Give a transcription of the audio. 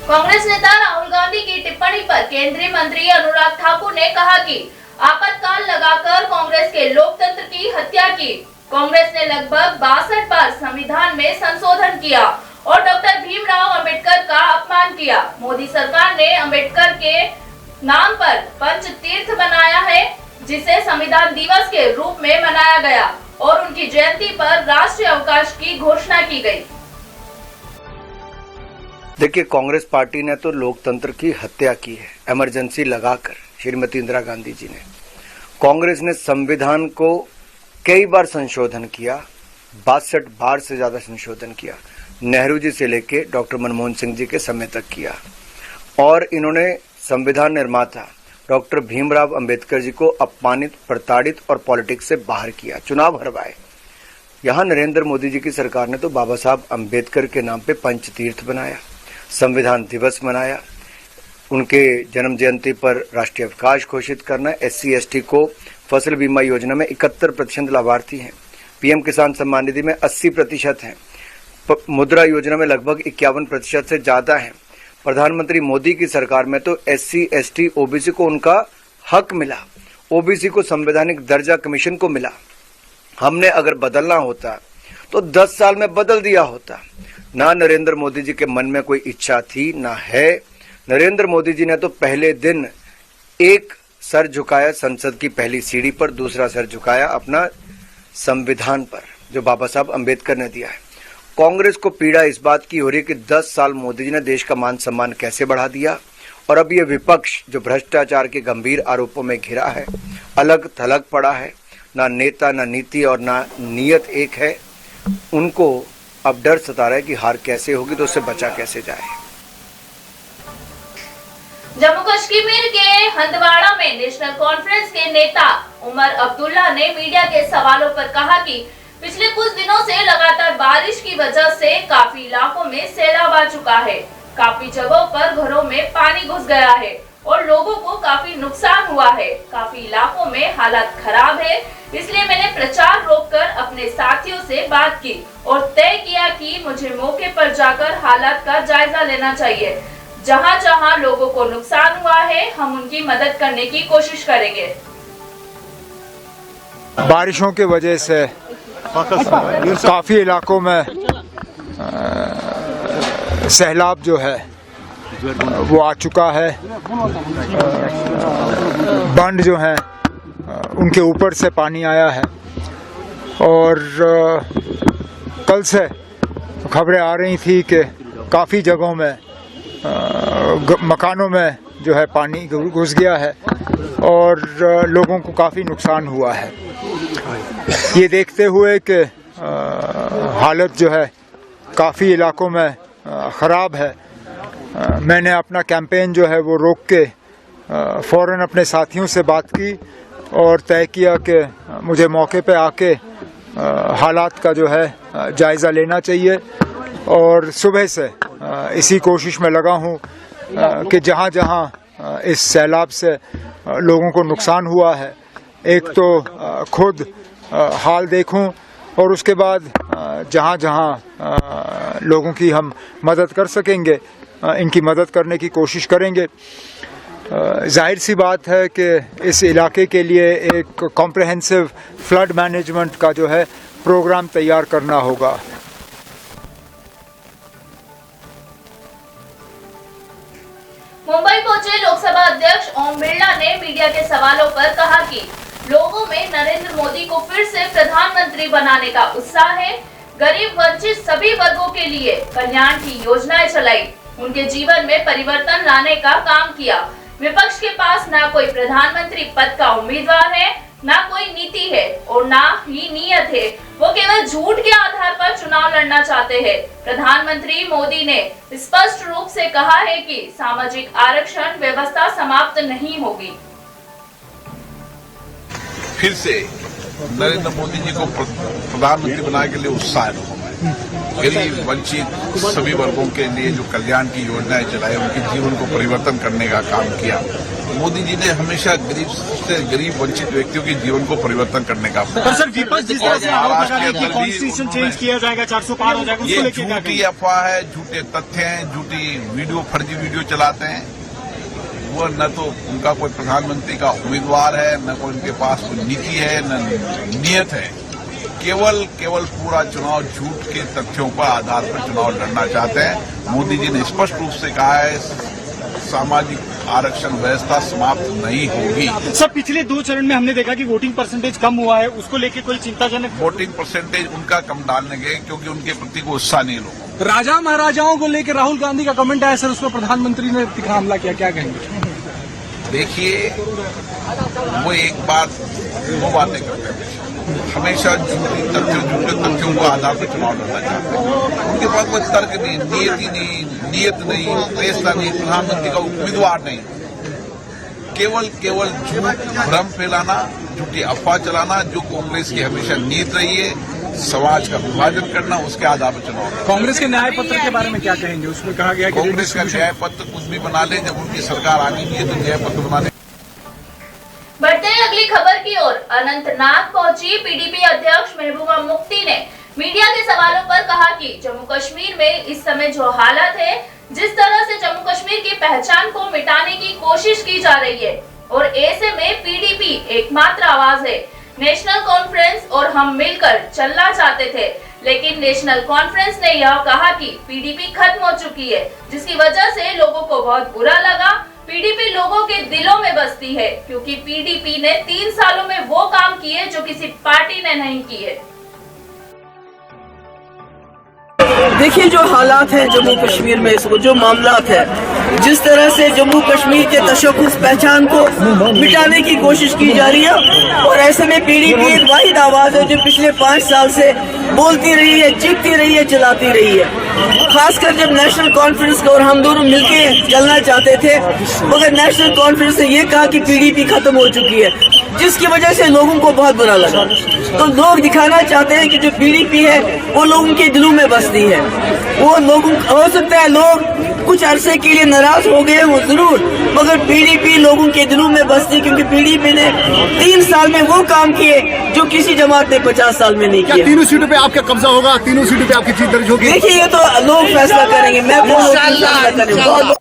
कांग्रेस नेता राहुल गांधी की टिप्पणी पर केंद्रीय मंत्री अनुराग ठाकुर ने कहा कि आपातकाल लगाकर कांग्रेस के लोकतंत्र की हत्या की। कांग्रेस ने लगभग 62 बार संविधान में संशोधन किया और डॉक्टर भीमराव अंबेडकर का अपमान किया। मोदी सरकार ने अंबेडकर के नाम पर पंच तीर्थ बनाया है, जिसे संविधान दिवस के रूप में मनाया गया और उनकी जयंती पर राष्ट्रीय अवकाश की घोषणा की गई। देखिए, कांग्रेस पार्टी ने तो लोकतंत्र की हत्या की है इमरजेंसी लगाकर। श्रीमती इंदिरा गांधी जी ने, कांग्रेस ने संविधान को कई बार संशोधन किया, 62 बार से ज्यादा संशोधन किया। नेहरू जी से लेके डॉक्टर मनमोहन सिंह जी के समय तक किया और इन्होंने संविधान निर्माता डॉक्टर भीमराव अंबेडकर जी को अपमानित, प्रताड़ित और पॉलिटिक्स से बाहर किया, चुनाव हरवाए। यहाँ नरेंद्र मोदी जी की सरकार ने तो बाबा साहब अंबेडकर के नाम पे पंचतीर्थ बनाया, संविधान दिवस मनाया, उनके जन्म जयंती पर राष्ट्रीय अवकाश घोषित करना। SC ST को फसल बीमा योजना में 71% लाभार्थी हैं, PM किसान सम्मान निधि में 80% हैं, मुद्रा योजना में लगभग 51% से ज्यादा हैं। प्रधानमंत्री मोदी की सरकार में तो SC ST OBC को उनका हक मिला, OBC को संवैधानिक दर्जा कमीशन को मिला। हमने अगर बदलना होता तो 10 साल में बदल दिया होता। ना नरेंद्र मोदी जी के मन में कोई इच्छा थी, ना है। नरेंद्र मोदी जी ने तो पहले दिन एक सर झुकाया संसद की पहली सीढ़ी पर, दूसरा सर झुकाया अपना संविधान पर जो बाबा साहब अंबेडकर ने दिया है। कांग्रेस को पीड़ा इस बात की हो रही है कि 10 साल मोदी जी ने देश का मान सम्मान कैसे बढ़ा दिया और अब ये विपक्ष जो भ्रष्टाचार के गंभीर आरोपों में घिरा है, अलग थलग पड़ा है, ना नेता, ना नीति और ना नीयत एक है, उनको अब डर सता रहा है कि हार कैसे होगी तो उससे बचा कैसे जाए। जम्मू कश्मीर के हंदवाड़ा में नेशनल कॉन्फ्रेंस के नेता उमर अब्दुल्ला ने मीडिया के सवालों पर कहा कि पिछले कुछ दिनों से लगातार बारिश की वजह से काफी इलाकों में सैलाब आ चुका है। काफी जगहों पर घरों में पानी घुस गया है और लोगों को काफी नुकसान हुआ है। काफी इलाकों में हालात खराब है, इसलिए मैंने प्रचार रोककर अपने साथियों से बात की और तय किया कि मुझे मौके पर जाकर हालात का जायजा लेना चाहिए। जहां जहां लोगों को नुकसान हुआ है, हम उनकी मदद करने की कोशिश करेंगे। बारिशों की वजह से काफ़ी इलाकों में सैलाब जो है वो आ चुका है। बांध जो हैं उनके ऊपर से पानी आया है और कल से खबरें आ रही थी कि काफ़ी जगहों में मकानों में जो है पानी घुस गया है और लोगों को काफ़ी नुकसान हुआ है। ये देखते हुए कि हालत जो है काफ़ी इलाकों में ख़राब है, मैंने अपना कैंपेन जो है वो रोक के फ़ौरन अपने साथियों से बात की और तय किया कि मुझे मौके पे आके हालात का जो है जायज़ा लेना चाहिए और सुबह से इसी कोशिश में लगा हूँ कि जहाँ जहाँ इस सैलाब से लोगों को नुकसान हुआ है, एक तो खुद हाल देखूं और उसके बाद जहाँ जहाँ लोगों की हम मदद कर सकेंगे इनकी मदद करने की कोशिश करेंगे। जाहिर सी बात है कि इस इलाके के लिए एक कॉम्प्रहेंसिव फ्लड मैनेजमेंट का जो है प्रोग्राम तैयार करना होगा। मुंबई पहुंचे लोकसभा अध्यक्ष ओम बिरला ने मीडिया के सवालों पर कहा कि लोगों में नरेंद्र मोदी को फिर से प्रधानमंत्री बनाने का उत्साह है। गरीब वंचित सभी वर्गों के लिए कल्याण की योजनाएं चलाई, उनके जीवन में परिवर्तन लाने का काम किया। विपक्ष के पास ना कोई प्रधानमंत्री पद का उम्मीदवार है, ना कोई नीति है और ना ही नीयत है। वो केवल झूठ के आधार पर चुनाव लड़ना चाहते हैं। प्रधानमंत्री मोदी ने स्पष्ट रूप से कहा है कि सामाजिक आरक्षण व्यवस्था समाप्त नहीं होगी। फिर से नरेंद्र मोदी जी को प्रधानमंत्री बनाने के लिए उत्साह है लोगों में। गरीब वंचित सभी वर्गों के लिए जो कल्याण की योजनाएं चलाई, उनके जीवन को परिवर्तन करने का काम किया। मोदी जी ने हमेशा गरीब से गरीब वंचित व्यक्तियों के जीवन को परिवर्तन करने का पर सर विपक्ष जिस तरह से आरोप लगा रहा है कि कॉन्स्टिट्यूशन चेंज किया जाएगा, 400 पार हो जाएगा, उसको ये लेके क्या झूठी कहेंगे? अफवाह है, झूठे तथ्य हैं, झूठी वीडियो, फर्जी वीडियो चलाते हैं। वो न तो उनका कोई प्रधानमंत्री का उम्मीदवार है, न कोई उनके पास कोई नीति है, न नियत है। केवल पूरा चुनाव झूठ के तथ्यों पर आधार पर चुनाव लड़ना चाहते हैं। मोदी जी ने स्पष्ट रूप से कहा है, सामाजिक आरक्षण व्यवस्था समाप्त नहीं होगी। सर पिछले 2 चरण में हमने देखा कि वोटिंग परसेंटेज कम हुआ है, उसको लेके कोई चिंताजनक? वोटिंग परसेंटेज उनका कम डालने गए क्योंकि उनके प्रति कोई उत्साह नहीं लोगों। राजा महाराजाओं को लेकर राहुल गांधी का कमेंट आया सर, उस पर प्रधानमंत्री ने तीखा हमला किया, क्या कहेंगे? देखिए, वो एक बात, वो बातें करते हैं, हमेशा झूठे तथ्यों को आधार पर चुनाव लड़ना चाहते हैं। उनके पास कोई तर्क नहीं, नियत नहीं, फैसला नहीं, प्रधानमंत्री का उम्मीदवार नहीं। केवल झूठ, भ्रम फैलाना, झूठी अफवाह चलाना, जो कांग्रेस की हमेशा नीयत रही है, समाज का विभाजन करना, उसके आधार पर चुनाव। कांग्रेस के न्याय पत्र के बारे में क्या कहेंगे? उसमें कहा गया कि कांग्रेस का न्याय पत्र कुछ भी बना ले, जब उनकी सरकार आनी नहीं है तो न्याय पत्र बनाने। बढ़ते हैं अगली खबर की ओर। अनंतनाग पहुंची पीडीपी अध्यक्ष महबूबा मुफ्ती ने मीडिया के सवालों पर कहा कि जम्मू कश्मीर में इस समय जो हालत है, जिस तरह से जम्मू कश्मीर की पहचान को मिटाने की कोशिश की जा रही है, और ऐसे में पीडीपी एकमात्र आवाज है। नेशनल कॉन्फ्रेंस और हम मिलकर चलना चाहते थे, लेकिन नेशनल कॉन्फ्रेंस ने यह कहा कि पीडीपी खत्म हो चुकी है, जिसकी वजह से लोगों को बहुत बुरा लगा। पीडीपी लोगों के दिलों में बसती है, क्योंकि पीडीपी ने 3 सालों में वो काम किए जो किसी पार्टी ने नहीं किए। देखिए जो हालात हैं जम्मू कश्मीर में, इसको जो मामलात है, जिस तरह से जम्मू कश्मीर के तशख़्ख़ुस पहचान को मिटाने की कोशिश की जा रही है, और ऐसे में पीडीपी एक वाहिद आवाज़ है जो पिछले 5 साल से बोलती रही है, चीखती रही है, चलाती रही है। खासकर जब नेशनल कॉन्फ्रेंस को और हम दोनों मिलके चलना चाहते थे, मगर नेशनल कॉन्फ्रेंस ने ये कहा कि पीडीपी खत्म हो चुकी है, जिसकी वजह से लोगों को बहुत बुरा लगा। तो लोग दिखाना चाहते हैं कि जो पीडीपी है वो लोगों के दिलों में बसती है। वो लोगों, हो सकता है लोग कुछ अरसे के लिए नाराज हो गए हो जरूर, मगर पीडीपी लोगों के दिलों में बसती, क्योंकि पीडीपी ने 3 साल में वो काम किए जो किसी जमात ने 50 साल में नहीं किया। तीनों सीटों पे आपका कब्जा होगा? तीनों सीटों पे आपकी जीत दर्ज होगी? देखिए ये तो लोग फैसला करेंगे, मैं कौन फैसला करेंगे।